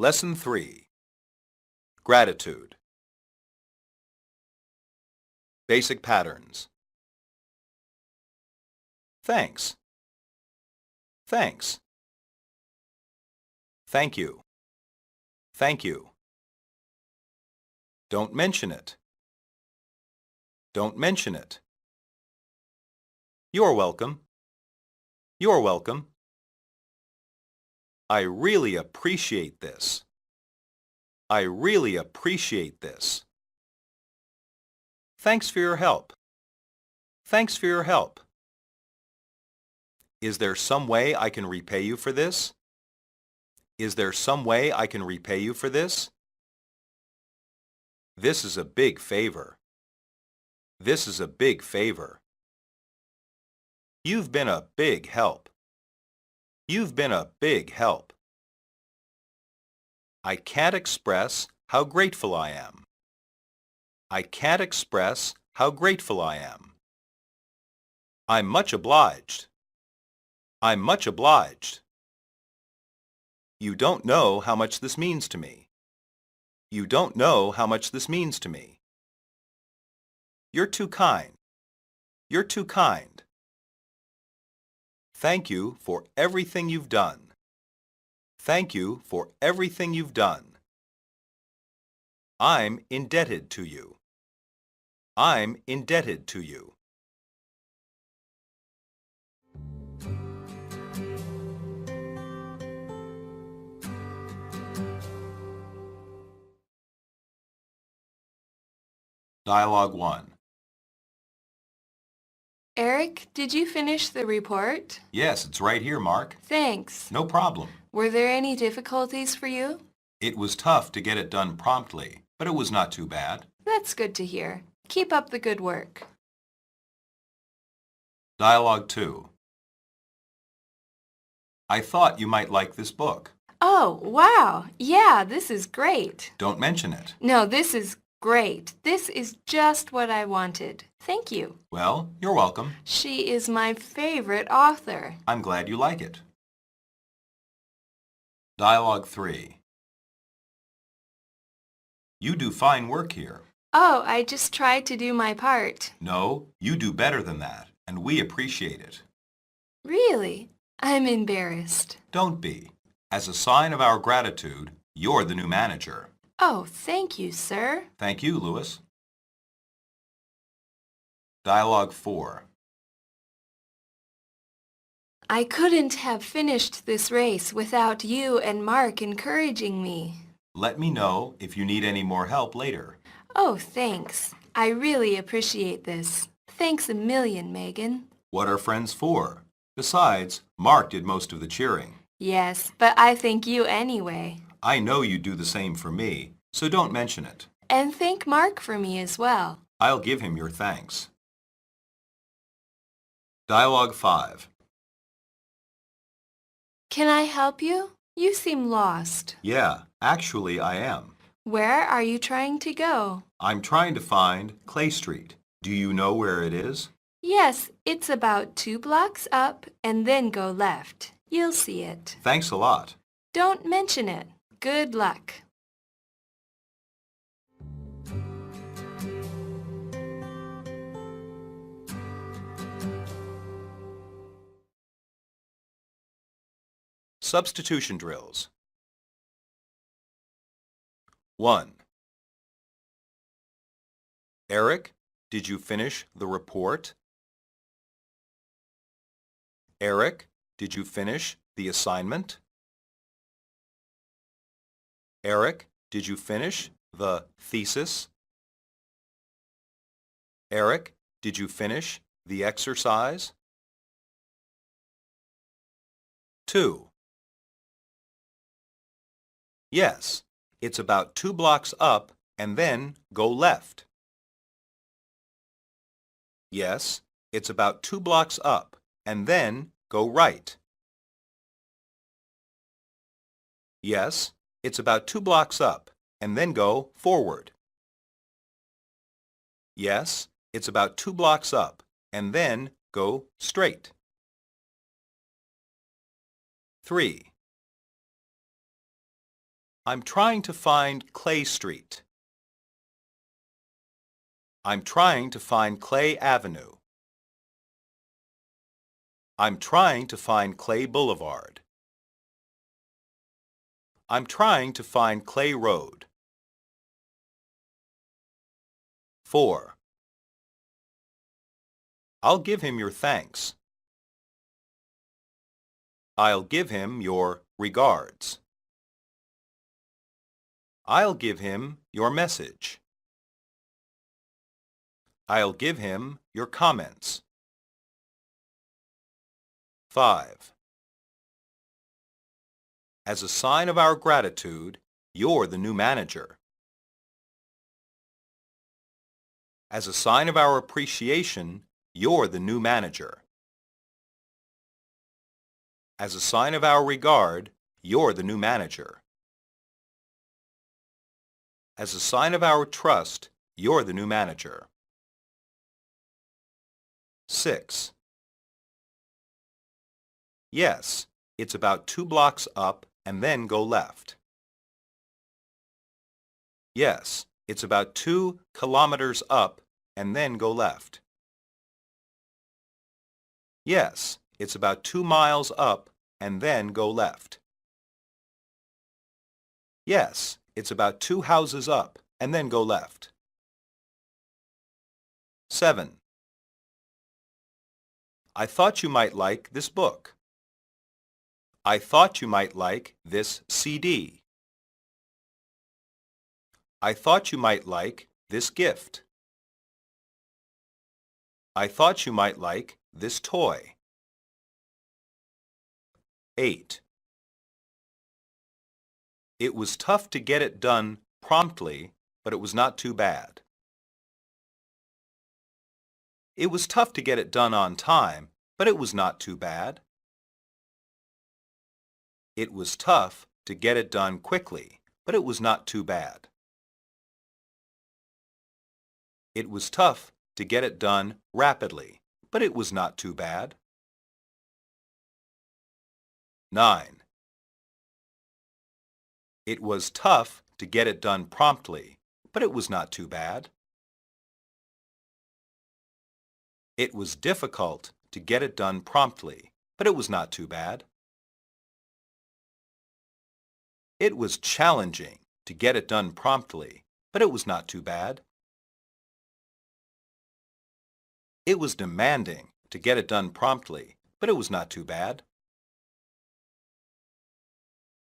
Lesson 3. Gratitude. Basic patterns. Thanks. Thanks. Thank you. Thank you. Don't mention it. Don't mention it. You're welcome. You're welcome. I really appreciate this. I really appreciate this. Thanks for your help. Thanks for your help. Is there some way I can repay you for this? Is there some way I can repay you for this? This is a big favor. This is a big favor. You've been a big help. You've been a big help. I can't express how grateful I am. I can't express how grateful I am. I'm much obliged. I'm much obliged. You don't know how much this means to me. You don't know how much this means to me. You're too kind. You're too kind. Thank you for everything you've done. Thank you for everything you've done. I'm indebted to you. I'm indebted to you. Dialogue 1. Eric, did you finish the report? Yes, it's right here, Mark. Thanks. No problem. Were there any difficulties for you? It was tough to get it done promptly, but it was not too bad. That's good to hear. Keep up the good work. Dialogue 2. I thought you might like this book. Oh, wow. Yeah, this is great. Don't mention it. No, this is great. This is just what I wanted. Thank you. Well, you're welcome. She is my favorite author. I'm glad you like it. Dialogue 3. You do fine work here. Oh, I just tried to do my part. No, you do better than that, and we appreciate it. Really? I'm embarrassed. Don't be. As a sign of our gratitude, you're the new manager. Oh, thank you, sir. Thank you, Louis. Dialogue 4. I couldn't have finished this race without you and Mark encouraging me. Let me know if you need any more help later. Oh, thanks. I really appreciate this. Thanks a million, Megan. What are friends for? Besides, Mark did most of the cheering. Yes, but I thank you anyway. I know you do the same for me, so don't mention it. And thank Mark for me as well. I'll give him your thanks. Dialogue 5. Can I help you? You seem lost. Yeah, actually I am. Where are you trying to go? I'm trying to find Clay Street. Do you know where it is? Yes, it's about 2 blocks up and then go left. You'll see it. Thanks a lot. Don't mention it. Good luck. Substitution drills. 1. Eric, did you finish the report? Eric, did you finish the assignment? Eric, did you finish the thesis? Eric, did you finish the exercise? 2. Yes, it's about 2 blocks up and then go left. Yes, it's about 2 blocks up and then go right. Yes, it's about 2 blocks up and then go forward. Yes, it's about 2 blocks up and then go straight. 3. I'm trying to find Clay Street. I'm trying to find Clay Avenue. I'm trying to find Clay Boulevard. I'm trying to find Clay Road. 4. I'll give him your thanks. I'll give him your regards. I'll give him your message. I'll give him your comments. 5. As a sign of our gratitude, you're the new manager. As a sign of our appreciation, you're the new manager. As a sign of our regard, you're the new manager. As a sign of our trust, you're the new manager. 6. Yes, it's about 2 blocks up and then go left. Yes, it's about 2 kilometers up and then go left. Yes, it's about 2 miles up and then go left. Yes, it's about 2 houses up and then go left. 7. I thought you might like this book. I thought you might like this CD. I thought you might like this gift. I thought you might like this toy. 8. It was tough to get it done promptly, but it was not too bad. It was tough to get it done on time, but it was not too bad. It was tough to get it done quickly, but it was not too bad. It was tough to get it done rapidly, but it was not too bad. 9. It was tough to get it done promptly, but it was not too bad. It was difficult to get it done promptly, but it was not too bad. It was challenging to get it done promptly, but it was not too bad. It was demanding to get it done promptly, but it was not too bad.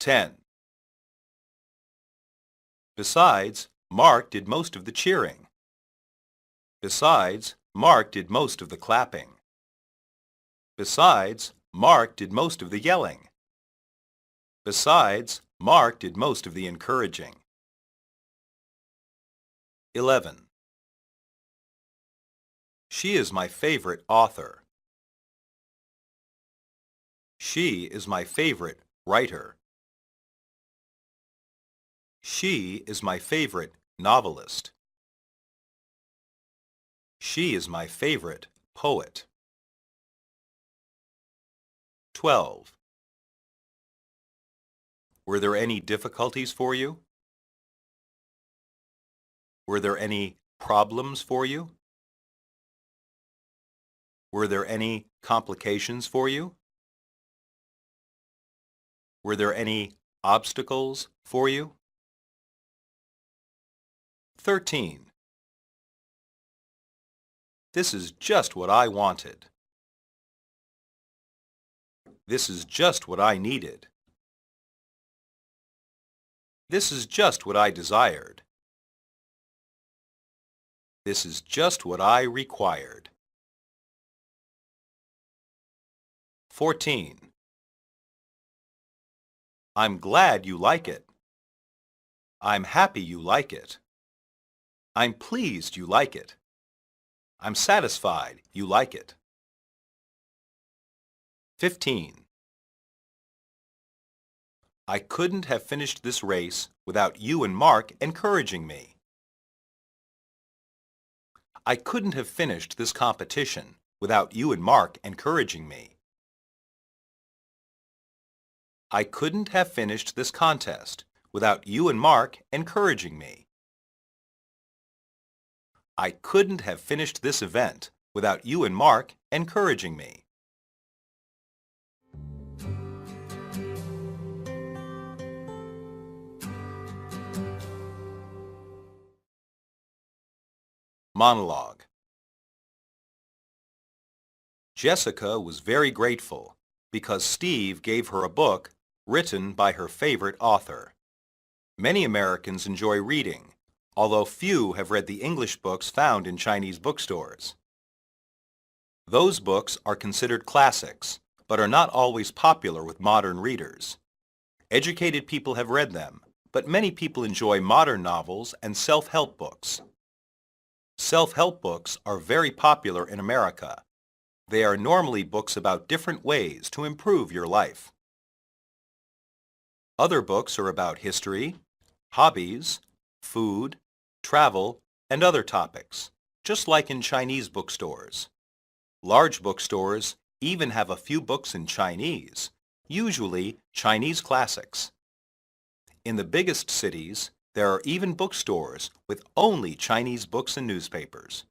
10. Besides, Mark did most of the cheering. Besides, Mark did most of the clapping. Besides, Mark did most of the yelling. Besides, Mark did most of the encouraging. 11. She is my favorite author. She is my favorite writer. She is my favorite novelist. She is my favorite poet. 12. Were there any difficulties for you? Were there any problems for you? Were there any complications for you? Were there any obstacles for you? 13. This is just what I wanted. This is just what I needed. This is just what I desired. This is just what I required. 14. I'm glad you like it. I'm happy you like it. I'm pleased you like it. I'm satisfied you like it. 15. I couldn't have finished this race without you and Mark encouraging me. I couldn't have finished this competition without you and Mark encouraging me. I couldn't have finished this contest without you and Mark encouraging me. I couldn't have finished this event without you and Mark encouraging me. Monologue. Jessica was very grateful because Steve gave her a book written by her favorite author. Many Americans enjoy reading, although few have read the English books found in Chinese bookstores. Those books are considered classics, but are not always popular with modern readers. Educated people have read them, but many people enjoy modern novels and self-help books. Self-help books are very popular in America. They are normally books about different ways to improve your life. Other books are about history, hobbies, food, travel, and other topics, just like in Chinese bookstores. Large bookstores even have a few books in Chinese, usually Chinese classics. In the biggest cities, there are even bookstores with only Chinese books and newspapers.